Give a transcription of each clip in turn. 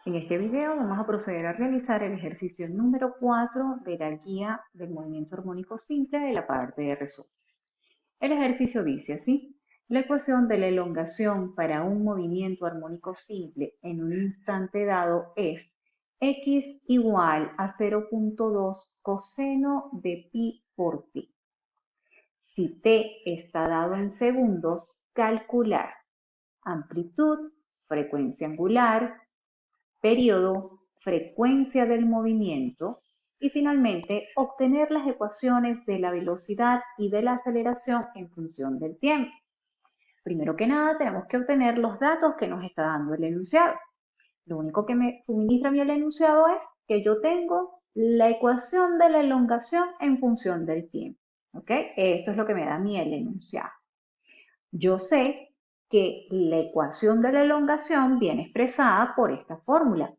En este video vamos a proceder a realizar el ejercicio número 4 de la guía del movimiento armónico simple de la parte de resortes. El ejercicio dice así: la ecuación de la elongación para un movimiento armónico simple en un instante dado es x igual a 0.2 coseno de pi por t. Si t está dado en segundos, calcular amplitud, frecuencia angular, periodo, frecuencia del movimiento y finalmente obtener las ecuaciones de la velocidad y de la aceleración en función del tiempo. Primero que nada tenemos que obtener los datos que nos está dando el enunciado. Lo único que me suministra a mí el enunciado es que yo tengo la ecuación de la elongación en función del tiempo. ¿Ok? Esto es lo que me da a mí el enunciado. Yo sé que la ecuación de la elongación viene expresada por esta fórmula.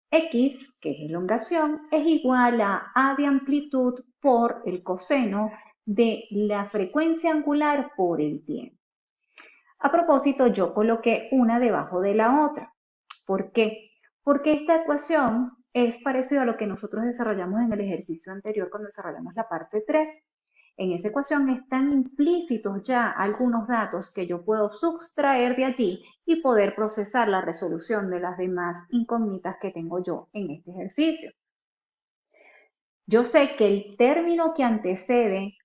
X, que es elongación, es igual a de amplitud por el coseno de la frecuencia angular por el tiempo. A propósito, yo coloqué una debajo de la otra. ¿Por qué? Porque esta ecuación es parecida a lo que nosotros desarrollamos en el ejercicio anterior cuando desarrollamos la parte 3. En esa ecuación están implícitos ya algunos datos que yo puedo sustraer de allí y poder procesar la resolución de las demás incógnitas que tengo yo en este ejercicio. Yo sé que el término que antecede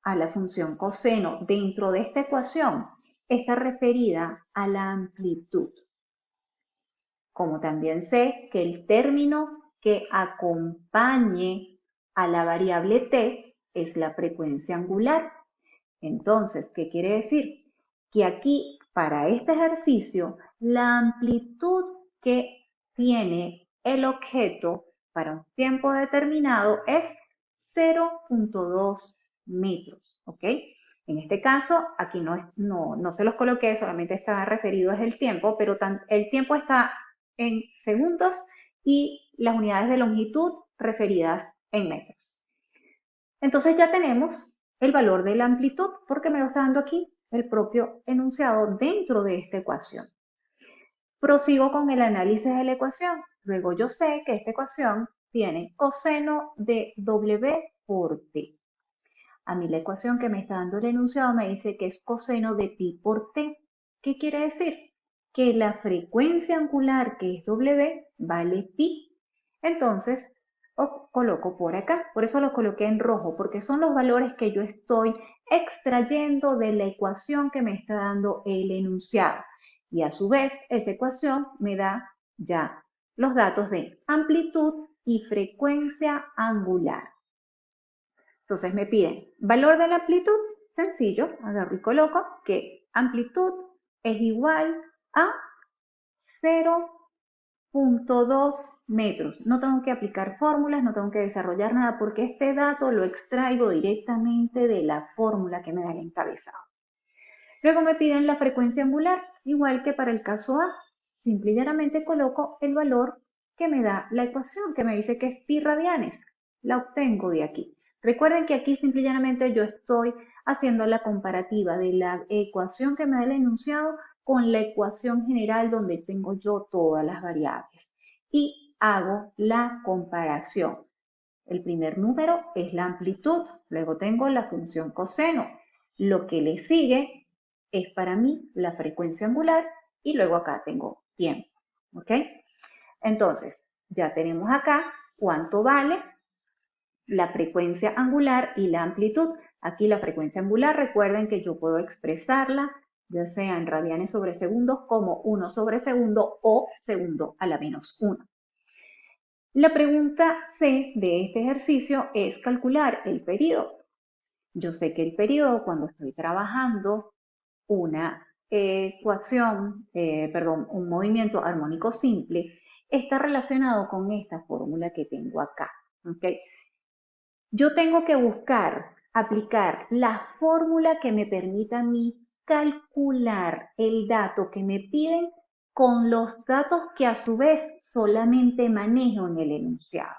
a la función coseno dentro de esta ecuación está referida a la amplitud. Como también sé que el término que acompañe a la variable t es la frecuencia angular. Entonces, ¿qué quiere decir? Que aquí, para este ejercicio, la amplitud que tiene el objeto para un tiempo determinado es 0.2 metros, ¿ok? En este caso, aquí no se los coloqué, solamente está referido es el tiempo, pero el tiempo está en segundos y las unidades de longitud referidas en metros. Entonces ya tenemos el valor de la amplitud porque me lo está dando aquí el propio enunciado dentro de esta ecuación. Prosigo con el análisis de la ecuación. Luego yo sé que esta ecuación tiene coseno de W por T. A mí la ecuación que me está dando el enunciado me dice que es coseno de pi por T. ¿Qué quiere decir? Que la frecuencia angular, que es W, vale pi. Entonces, coloco por acá. Por eso lo coloqué en rojo, porque son los valores que yo estoy extrayendo de la ecuación que me está dando el enunciado. Y a su vez, esa ecuación me da ya los datos de amplitud y frecuencia angular. Entonces me piden valor de la amplitud, sencillo, agarro y coloco que amplitud es igual a 0.2 metros. No tengo que aplicar fórmulas, no tengo que desarrollar nada porque este dato lo extraigo directamente de la fórmula que me da el encabezado. Luego me piden la frecuencia angular, igual que para el caso A. Simple y llanamente coloco el valor que me da la ecuación, que me dice que es pi radianes. La obtengo de aquí. Recuerden que aquí simple y llanamente yo estoy haciendo la comparativa de la ecuación que me da el enunciado con la ecuación general donde tengo yo todas las variables. Y hago la comparación. El primer número es la amplitud, luego tengo la función coseno. Lo que le sigue es para mí la frecuencia angular y luego acá tengo tiempo. ¿Ok? Entonces, ya tenemos acá cuánto vale la frecuencia angular y la amplitud. Aquí la frecuencia angular, recuerden que yo puedo expresarla ya sea en radianes sobre segundos como 1 sobre segundo o segundo a la menos 1. La pregunta C de este ejercicio es calcular el periodo. Yo sé que el periodo, cuando estoy trabajando una un movimiento armónico simple, está relacionado con esta fórmula que tengo acá. ¿Okay? Yo tengo que buscar, aplicar la fórmula que me permita a mí calcular el dato que me piden con los datos que a su vez solamente manejo en el enunciado.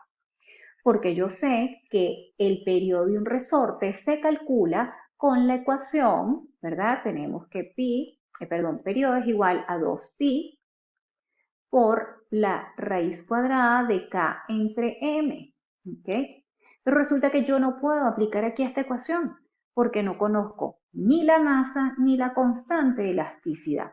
Porque yo sé que el periodo de un resorte se calcula con la ecuación, ¿verdad? Tenemos que periodo es igual a 2pi por la raíz cuadrada de K entre M. ¿Ok? Pero resulta que yo no puedo aplicar aquí esta ecuación porque no conozco ni la masa ni la constante de elasticidad.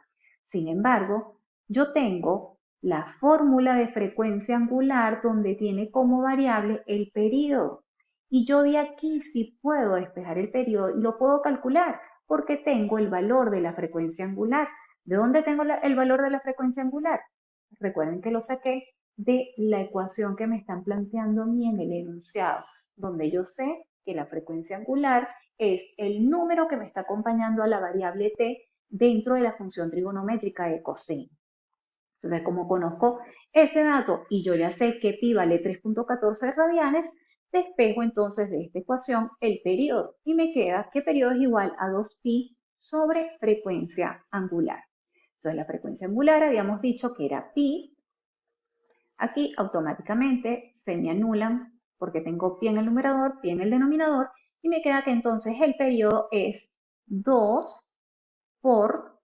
Sin embargo, yo tengo la fórmula de frecuencia angular donde tiene como variable el periodo. Y yo de aquí sí puedo despejar el periodo y lo puedo calcular porque tengo el valor de la frecuencia angular. ¿De dónde tengo el valor de la frecuencia angular? Recuerden que lo saqué de la ecuación que me están planteando a mí en el enunciado, donde yo sé que la frecuencia angular es el número que me está acompañando a la variable t dentro de la función trigonométrica de coseno. Entonces, como conozco ese dato y yo ya sé que pi vale 3.14 radianes, despejo entonces de esta ecuación el periodo y me queda que periodo es igual a 2pi sobre frecuencia angular. Entonces, la frecuencia angular habíamos dicho que era pi. Aquí automáticamente se me anulan porque tengo pi en el numerador, pi en el denominador y me queda que entonces el periodo es 2 por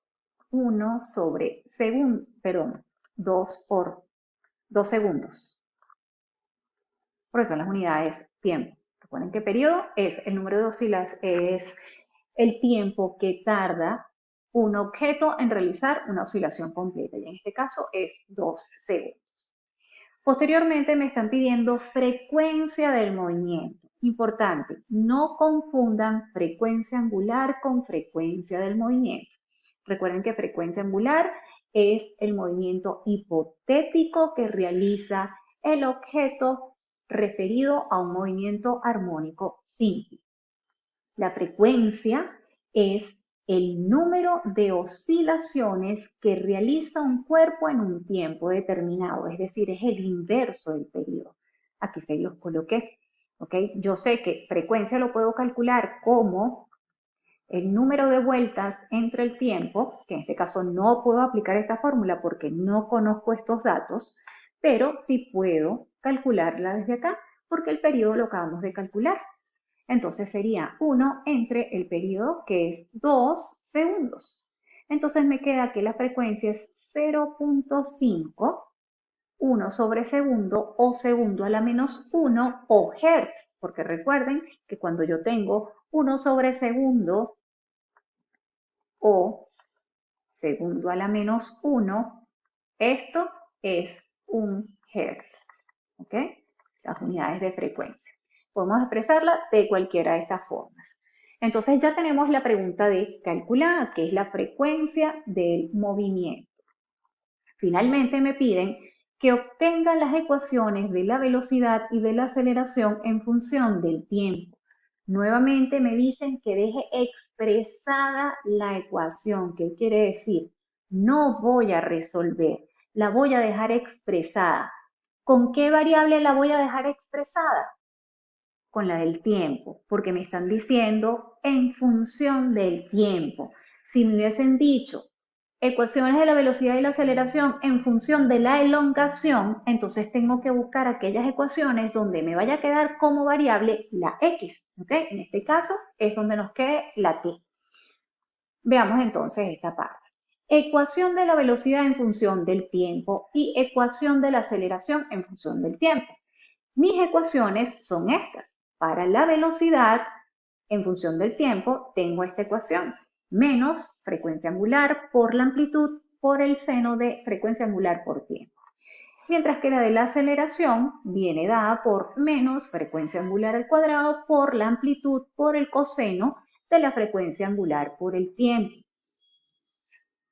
1 sobre segundo, perdón, 2 por 2 segundos. Por eso las unidades tiempo. Recuerden que periodo es el número de oscilaciones, es el tiempo que tarda un objeto en realizar una oscilación completa. Y en este caso es 2 segundos. Posteriormente me están pidiendo frecuencia del movimiento. Importante, no confundan frecuencia angular con frecuencia del movimiento. Recuerden que frecuencia angular es el movimiento hipotético que realiza el objeto referido a un movimiento armónico simple. La frecuencia es el número de oscilaciones que realiza un cuerpo en un tiempo determinado, es decir, es el inverso del periodo. Aquí se los coloqué. ¿Okay? Yo sé que frecuencia lo puedo calcular como el número de vueltas entre el tiempo, que en este caso no puedo aplicar esta fórmula porque no conozco estos datos, pero sí puedo calcularla desde acá porque el periodo lo acabamos de calcular. Entonces sería 1 entre el periodo, que es 2 segundos. Entonces me queda que la frecuencia es 0.5, 1 sobre segundo o segundo a la menos 1 o hertz, porque recuerden que cuando yo tengo 1 sobre segundo o segundo a la menos 1, esto es un hertz. ¿Ok? Las unidades de frecuencia. Podemos expresarla de cualquiera de estas formas. Entonces ya tenemos la pregunta de calculada, que es la frecuencia del movimiento. Finalmente me piden que obtenga las ecuaciones de la velocidad y de la aceleración en función del tiempo. Nuevamente me dicen que deje expresada la ecuación. ¿Qué quiere decir? No voy a resolver, la voy a dejar expresada. ¿Con qué variable la voy a dejar expresada? Con la del tiempo, porque me están diciendo en función del tiempo. Si me hubiesen dicho ecuaciones de la velocidad y la aceleración en función de la elongación, entonces tengo que buscar aquellas ecuaciones donde me vaya a quedar como variable la x. ¿Ok? En este caso es donde nos quede la t. Veamos entonces esta parte. Ecuación de la velocidad en función del tiempo y ecuación de la aceleración en función del tiempo. Mis ecuaciones son estas. Para la velocidad, en función del tiempo, tengo esta ecuación. Menos frecuencia angular por la amplitud por el seno de frecuencia angular por tiempo. Mientras que la de la aceleración viene dada por menos frecuencia angular al cuadrado por la amplitud por el coseno de la frecuencia angular por el tiempo.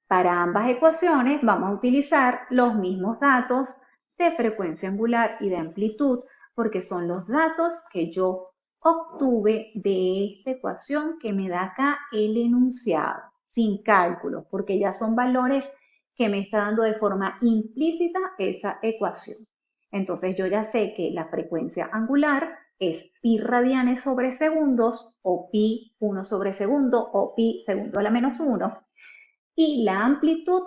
Para ambas ecuaciones vamos a utilizar los mismos datos de frecuencia angular y de amplitud porque son los datos que yo obtuve de esta ecuación que me da acá el enunciado, sin cálculos, porque ya son valores que me está dando de forma implícita esa ecuación. Entonces yo ya sé que la frecuencia angular es pi radianes sobre segundos o pi 1 sobre segundo o pi segundo a la menos 1 y la amplitud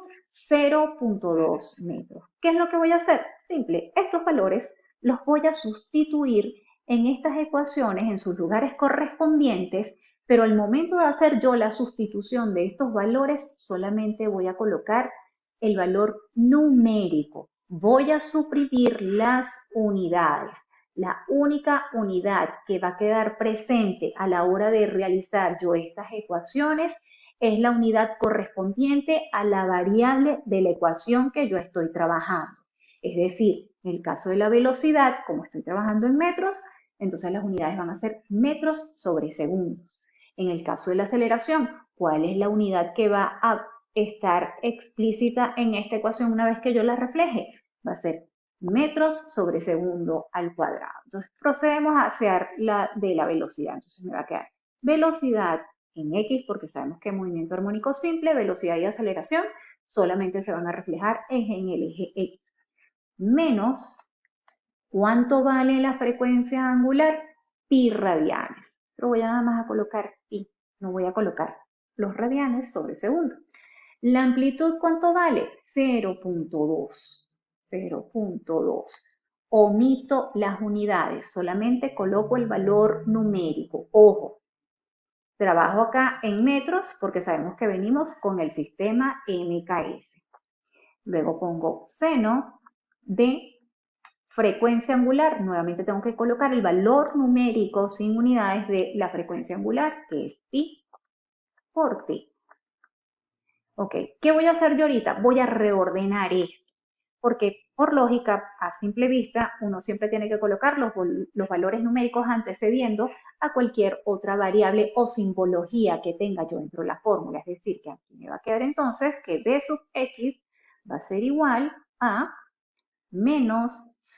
0.2 metros. ¿Qué es lo que voy a hacer? Simple, estos valores los voy a sustituir en estas ecuaciones en sus lugares correspondientes, pero al momento de hacer yo la sustitución de estos valores solamente voy a colocar el valor numérico. Voy a suprimir las unidades. La única unidad que va a quedar presente a la hora de realizar yo estas ecuaciones es la unidad correspondiente a la variable de la ecuación que yo estoy trabajando. Es decir, en el caso de la velocidad, como estoy trabajando en metros, entonces las unidades van a ser metros sobre segundos. En el caso de la aceleración, ¿cuál es la unidad que va a estar explícita en esta ecuación una vez que yo la refleje? Va a ser metros sobre segundo al cuadrado. Entonces procedemos a hacer la de la velocidad. Entonces me va a quedar velocidad en X, porque sabemos que movimiento armónico simple, velocidad y aceleración solamente se van a reflejar en el eje X. Menos, ¿cuánto vale la frecuencia angular? Pi radianes. Pero voy a nada más a colocar pi, no voy a colocar los radianes sobre segundo. La amplitud, ¿cuánto vale? 0.2. 0.2. Omito las unidades, solamente coloco el valor numérico. Ojo, trabajo acá en metros porque sabemos que venimos con el sistema MKS. Luego pongo seno de frecuencia angular. Nuevamente tengo que colocar el valor numérico sin unidades de la frecuencia angular, que es pi por t. Ok, ¿qué voy a hacer yo ahorita? Voy a reordenar esto, porque por lógica, a simple vista, uno siempre tiene que colocar los valores numéricos antecediendo a cualquier otra variable o simbología que tenga yo dentro de la fórmula. Es decir, que aquí me va a quedar entonces que b sub x va a ser igual a menos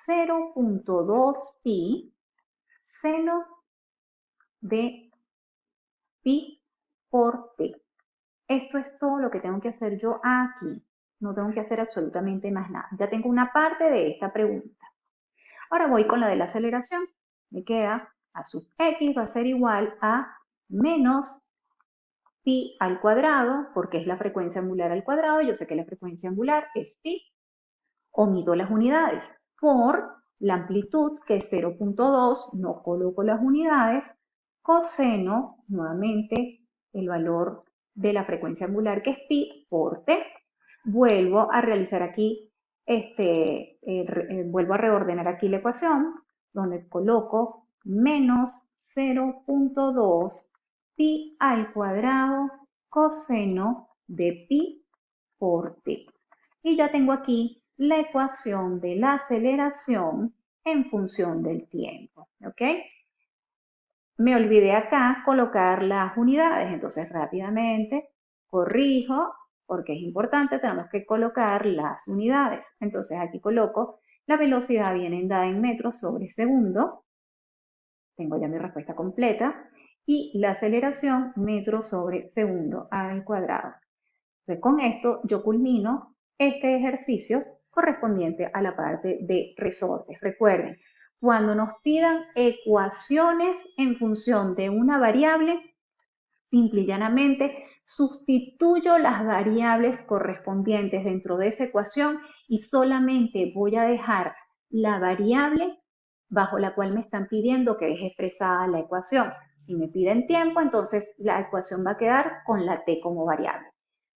0.2 pi seno de pi por t. Esto es todo lo que tengo que hacer yo aquí. No tengo que hacer absolutamente más nada. Ya tengo una parte de esta pregunta. Ahora voy con la de la aceleración. Me queda a sub x va a ser igual a menos pi al cuadrado, porque es la frecuencia angular al cuadrado. Yo sé que la frecuencia angular es pi. Omito las unidades. Por la amplitud, que es 0.2, no coloco las unidades. Coseno, nuevamente, el valor de la frecuencia angular, que es pi por t. Vuelvo a realizar aquí, vuelvo a reordenar aquí la ecuación, donde coloco menos 0.2 pi al cuadrado coseno de pi por t. Y ya tengo aquí la ecuación de la aceleración en función del tiempo, ¿ok? Me olvidé acá colocar las unidades, entonces rápidamente corrijo, porque es importante, tenemos que colocar las unidades. Entonces aquí coloco, la velocidad viene dada en metros sobre segundo, tengo ya mi respuesta completa, y la aceleración metros sobre segundo al cuadrado. Entonces con esto yo culmino este ejercicio correspondiente a la parte de resortes. Recuerden, cuando nos pidan ecuaciones en función de una variable, simple y llanamente sustituyo las variables correspondientes dentro de esa ecuación y solamente voy a dejar la variable bajo la cual me están pidiendo que deje expresada la ecuación. Si me piden tiempo, entonces la ecuación va a quedar con la t como variable.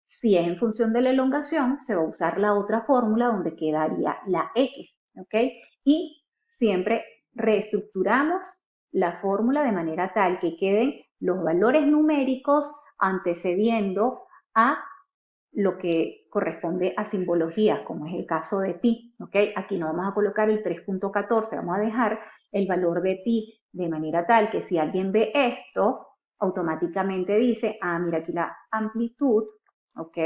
Si es en función de la elongación, se va a usar la otra fórmula donde quedaría la x, ¿ok? Y siempre reestructuramos la fórmula de manera tal que queden los valores numéricos antecediendo a lo que corresponde a simbologías, como es el caso de pi, ¿ok? Aquí no vamos a colocar el 3.14, vamos a dejar el valor de pi de manera tal que si alguien ve esto, automáticamente dice, ah, mira aquí la amplitud, ¿ok?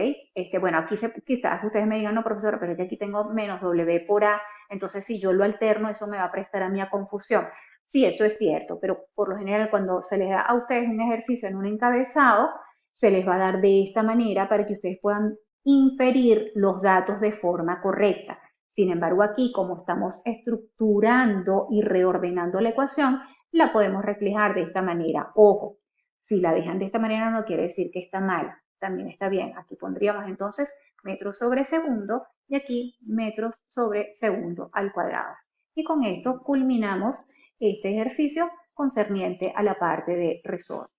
Bueno, aquí quizás ustedes me digan, no, profesora, pero es que aquí tengo menos W por A, entonces si yo lo alterno, eso me va a prestar a mí a confusión. Sí, eso es cierto, pero por lo general cuando se les da a ustedes un ejercicio en un encabezado, se les va a dar de esta manera para que ustedes puedan inferir los datos de forma correcta. Sin embargo, aquí, como estamos estructurando y reordenando la ecuación, la podemos reflejar de esta manera. Ojo, si la dejan de esta manera no quiere decir que está mal, también está bien. Aquí pondríamos entonces metros sobre segundo y aquí metros sobre segundo al cuadrado. Y con esto culminamos este ejercicio concerniente a la parte de resorte.